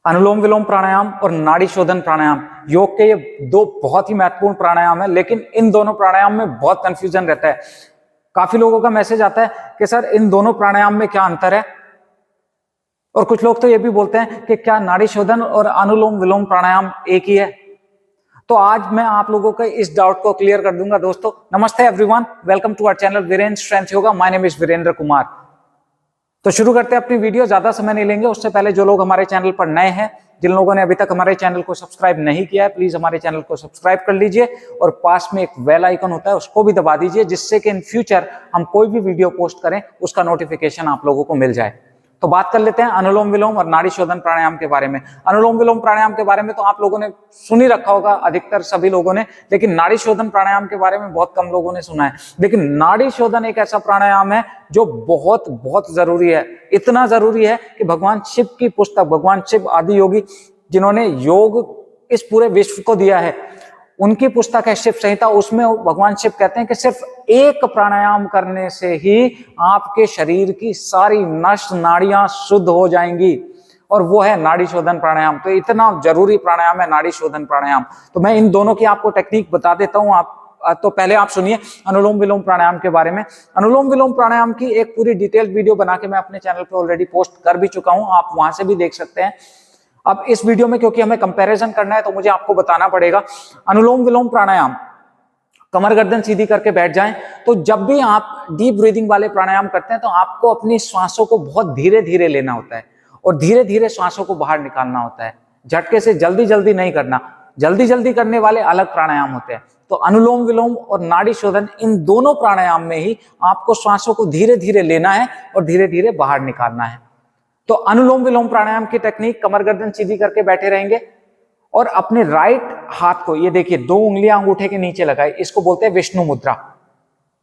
अनुलोम विलोम प्राणायाम और नाड़ी शोधन प्राणायाम, योग के ये दो बहुत ही महत्वपूर्ण प्राणायाम है, लेकिन इन दोनों प्राणायाम में बहुत कंफ्यूजन रहता है। काफी लोगों का मैसेज आता है कि सर इन दोनों प्राणायाम में क्या अंतर है, और कुछ लोग तो ये भी बोलते हैं कि क्या नाड़ी शोधन और अनुलोम विलोम प्राणायाम एक ही है। तो आज मैं आप लोगों के इस डाउट को क्लियर कर दूंगा। दोस्तों नमस्ते everyone, welcome to our channel Virendra strength yoga. My name is Virendra Kumar. तो शुरू करते हैं अपनी वीडियो, ज्यादा समय नहीं लेंगे। उससे पहले जो लोग हमारे चैनल पर नए हैं, जिन लोगों ने अभी तक हमारे चैनल को सब्सक्राइब नहीं किया है, प्लीज हमारे चैनल को सब्सक्राइब कर लीजिए और पास में एक बेल आइकन होता है उसको भी दबा दीजिए, जिससे कि इन फ्यूचर हम कोई भी वीडियो पोस्ट करें उसका नोटिफिकेशन आप लोगों को मिल जाए। तो बात कर लेते हैं अनुलोम विलोम और नाड़ी शोधन प्राणायाम के बारे में। अनुलोम विलोम प्राणायाम के बारे में तो आप लोगों ने सुन ही रखा होगा, अधिकतर सभी लोगों ने, लेकिन नाड़ी शोधन प्राणायाम के बारे में बहुत कम लोगों ने सुना है। लेकिन नाड़ी शोधन एक ऐसा प्राणायाम है जो बहुत बहुत जरूरी है। इतना जरूरी है कि भगवान शिव की पुस्तक, भगवान शिव आदि योगी जिन्होंने योग इस पूरे विश्व को दिया है, उनकी पुस्तक है शिव संहिता। उसमें भगवान शिव कहते हैं कि सिर्फ एक प्राणायाम करने से ही आपके शरीर की सारी नस नाड़ियां शुद्ध हो जाएंगी, और वो है नाड़ी शोधन प्राणायाम। तो इतना जरूरी प्राणायाम है नाड़ी शोधन प्राणायाम। तो मैं इन दोनों की आपको टेक्निक बता देता हूं। तो पहले आप सुनिए अनुलोम विलोम प्राणायाम के बारे में। अनुलोम विलोम प्राणायाम की एक पूरी डिटेल वीडियो बना के मैं अपने चैनल पर ऑलरेडी पोस्ट कर भी चुका हूं, आप वहां से भी देख सकते हैं। अब इस वीडियो में क्योंकि हमें कंपैरिजन करना है तो मुझे आपको बताना पड़ेगा। अनुलोम विलोम प्राणायाम, कमर गर्दन सीधी करके बैठ जाएं। तो जब भी आप डीप ब्रीदिंग वाले प्राणायाम करते हैं तो आपको अपनी श्वासों को बहुत धीरे धीरे लेना होता है और धीरे धीरे श्वासों को बाहर निकालना होता है। झटके से जल्दी जल्दी नहीं करना, जल्दी जल्दी करने वाले अलग प्राणायाम होते हैं। तो अनुलोम विलोम और नाड़ी शोधन, इन दोनों प्राणायाम में ही आपको श्वासों को धीरे धीरे लेना है और धीरे धीरे बाहर निकालना है। तो अनुलोम विलोम प्राणायाम की टेक्निक, कमर गर्दन सीधी करके बैठे रहेंगे और अपने राइट हाथ को, ये देखिए, दो उंगलियां अंगूठे के नीचे लगाई, इसको बोलते हैं विष्णु मुद्रा।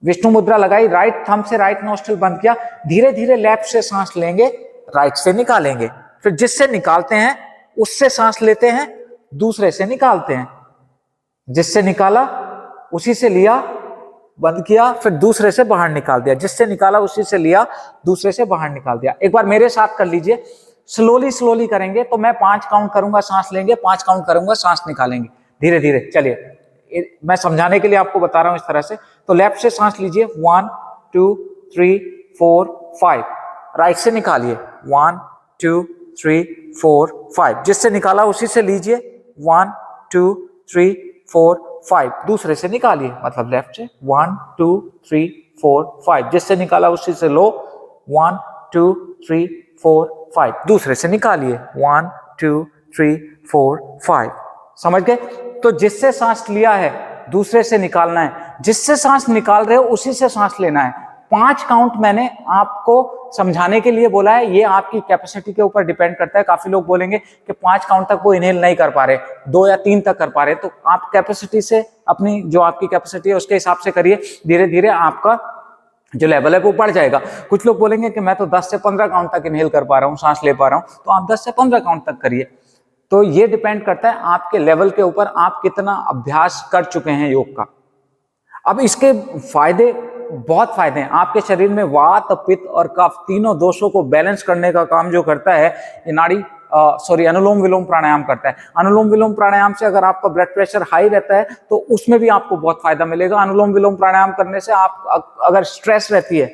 विष्णु मुद्रा लगाई, राइट थंब से राइट नोस्ट्रिल बंद किया, धीरे धीरे लेफ्ट से सांस लेंगे, राइट से निकालेंगे, फिर जिससे निकालते हैं उससे सांस लेते हैं, दूसरे से निकालते हैं, जिससे निकाला उसी से लिया, बंद किया, फिर दूसरे से बाहर निकाल दिया, जिससे निकाला उसी से लिया, दूसरे से बाहर निकाल दिया। एक बार मेरे साथ कर लीजिए, स्लोली स्लोली करेंगे। तो मैं 5 काउंट करूंगा, सांस लेंगे, 5 काउंट करूंगा, सांस निकालेंगे, धीरे धीरे। चलिए मैं समझाने के लिए आपको बता रहा हूं इस तरह से। तो लेफ्ट से सांस लीजिए, 1 2 3 4 5, राइट से निकालिए, 1 2 3 4 5, जिससे निकाला उसी से लीजिए, 1 2 3 4 5, दूसरे से निकालिए, मतलब लेफ्ट से, 1 2 3 4 5, जिससे निकाला उसी से लो, 1 2 3 4 5, दूसरे से निकालिए, 1 2 3 4 5। समझ गए? तो जिससे सांस लिया है दूसरे से निकालना है, जिससे सांस निकाल रहे हो उसी से सांस लेना है। 5 काउंट मैंने आपको समझाने के लिए बोला है, ये आपकी कैपेसिटी के ऊपर डिपेंड करता है। काफी लोग बोलेंगे कि 5 काउंट तक वो इनहेल नहीं कर पा रहे, 2 या 3 तक कर पा रहे। तो आप कैपेसिटी से, अपनी जो आपकी कैपेसिटी है उसके हिसाब से करिए, धीरे धीरे आपका जो लेवल है वो बढ़ जाएगा। कुछ लोग बोलेंगे कि मैं तो 10 से 15 काउंट तक इनहेल कर पा रहा हूँ, सांस ले पा रहा हूँ, तो आप 10 से 15 काउंट तक करिए। तो ये डिपेंड करता है आपके लेवल के ऊपर, आप कितना अभ्यास कर चुके हैं योग का। अब इसके फायदे, बहुत फायदे हैं। आपके शरीर में वात, पित्त और कफ, तीनों दोषों को बैलेंस करने का काम जो करता है ये नाड़ी अनुलोम विलोम प्राणायाम करता है। अनुलोम विलोम प्राणायाम से अगर आपका ब्लड प्रेशर हाई रहता है तो उसमें भी आपको बहुत फायदा मिलेगा। अनुलोम विलोम प्राणायाम करने से आप, अगर स्ट्रेस रहती है,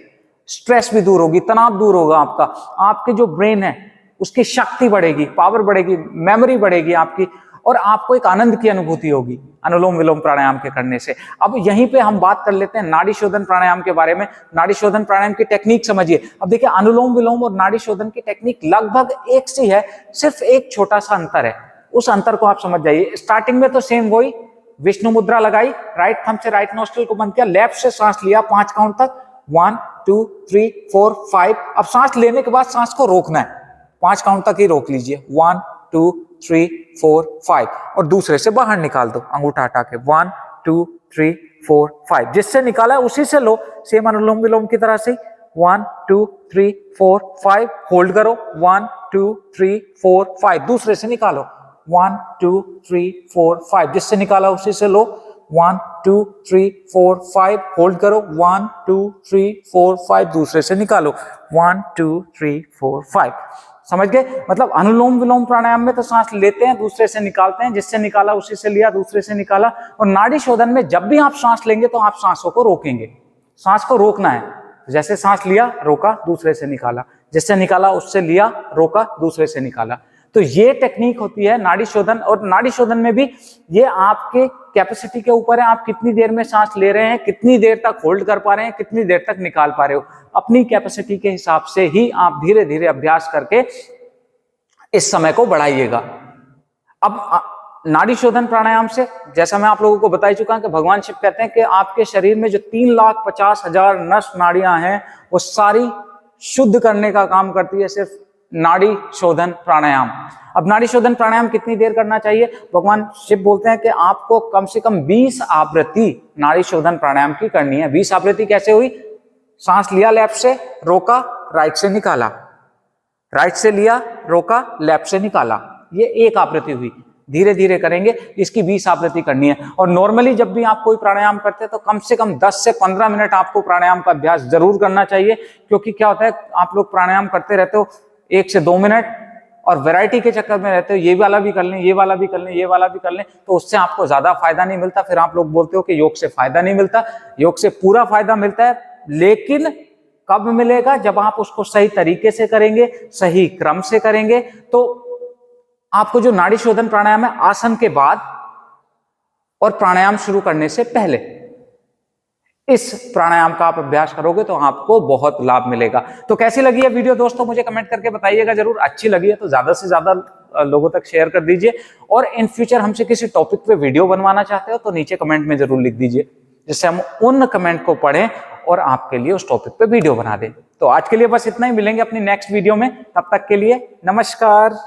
स्ट्रेस भी दूर होगी, तनाव दूर होगा आपका, आपके जो ब्रेन है उसकी शक्ति बढ़ेगी, पावर बढ़ेगी, मेमोरी बढ़ेगी आपकी, और आपको एक आनंद की अनुभूति होगी अनुलोम विलोम प्राणायाम के करने से। अब यहीं पे हम बात कर लेते हैं नाड़ी शोधन प्राणायाम के बारे में। नाड़ी शोधन प्राणायाम की टेक्निक समझिए। अब देखिए, अनुलोम विलोम और नाड़ी शोधन की टेक्निक लगभग एक सी है, सिर्फ एक छोटा सा अंतर है। उस अंतर को आप समझ जाइए। स्टार्टिंग में तो सेम वही, विष्णु मुद्रा लगाई, राइट थंब से राइट नोस्ट्रिल को बंद किया, लेफ्ट से सांस लिया 5 काउंट तक, 1 2 3 4 5। अब सांस लेने के बाद सांस को रोकना है, 5 काउंट तक ही रोक लीजिए, 1 2 3 4 5, और दूसरे से बाहर निकाल दो अंगूठा हटा के, 1 2 3 4 5, जिससे निकाला है उसी से लो, सेम अनुलोम विलोम की तरह से, 1 2 3 4 5, होल्ड करो, 1 2 3 4 5, दूसरे से निकालो, 1 2 3 4 5, जिससे निकाला उसी से लो, 1 2 3 4 5, होल्ड करो, 1 2 3 4 5, दूसरे से निकालो, 1 2 3 4 5। समझ गए? मतलब अनुलोम विलोम प्राणायाम में तो सांस लेते हैं, दूसरे से निकालते हैं, जिससे निकाला उसी से लिया, दूसरे से निकाला। और नाड़ी शोधन में जब भी आप सांस लेंगे तो आप सांसों को रोकेंगे, सांस को रोकना है। जैसे सांस लिया, रोका, दूसरे से निकाला, जिससे निकाला उससे लिया, रोका, दूसरे से निकाला। तो ये टेक्निक होती है नाड़ी शोधन। और नाड़ी शोधन में भी ये आपके कैपेसिटी के ऊपर है, आप कितनी देर में सांस ले रहे हैं, कितनी देर तक होल्ड कर पा रहे हैं, कितनी देर तक निकाल पा रहे हो। अपनी कैपेसिटी के हिसाब से ही आप धीरे धीरे अभ्यास करके इस समय को बढ़ाइएगा। अब नाड़ी शोधन प्राणायाम से, जैसा मैं आप लोगों को बता चुका हूं कि भगवान शिव कहते हैं कि आपके शरीर में जो 3,50,000 नस नाड़ियां हैं वो सारी शुद्ध करने का काम करती है सिर्फ नाड़ी शोधन प्राणायाम। अब नाड़ी शोधन प्राणायाम कितनी देर करना चाहिए? भगवान शिव बोलते हैं कि आपको कम से कम 20 आवृत्ति नाड़ी शोधन प्राणायाम की करनी है। 20 आवृत्ति कैसे हुई? सांस लिया लेफ्ट से, रोका, राइट से निकाला, राइट से लिया, रोका, लेफ्ट से निकाला, ये एक आवृत्ति हुई। धीरे धीरे करेंगे, इसकी 20 आवृत्ति करनी है। और नॉर्मली जब भी आप कोई प्राणायाम करते हैं तो कम से कम 10 से 15 मिनट आपको प्राणायाम का अभ्यास जरूर करना चाहिए। क्योंकि क्या होता है, आप लोग प्राणायाम करते रहते हो 1 से 2 मिनट और वैरायटी के चक्कर में रहते हो, ये वाला भी कर लें, ये वाला भी कर लें, ये वाला भी कर लें, तो उससे आपको ज्यादा फायदा नहीं मिलता। फिर आप लोग बोलते हो कि योग से फायदा नहीं मिलता। योग से पूरा फायदा मिलता है, लेकिन कब मिलेगा? जब आप उसको सही तरीके से करेंगे, सही क्रम से करेंगे। तो आपको जो नाड़ी शोधन प्राणायाम है, आसन के बाद और प्राणायाम शुरू करने से पहले इस प्राणायाम का आप अभ्यास करोगे तो आपको बहुत लाभ मिलेगा। तो कैसी लगी है वीडियो दोस्तों, मुझे कमेंट करके बताइएगा जरूर। अच्छी लगी है तो ज्यादा से ज्यादा लोगों तक शेयर कर दीजिए। और इन फ्यूचर हमसे किसी टॉपिक पे वीडियो बनवाना चाहते हो तो नीचे कमेंट में जरूर लिख दीजिए, जिससे हम उन कमेंट को पढ़ें और आपके लिए उस टॉपिक पे वीडियो बना दें। तो आज के लिए बस इतना ही, मिलेंगे अपनी नेक्स्ट वीडियो में। तब तक के लिए नमस्कार।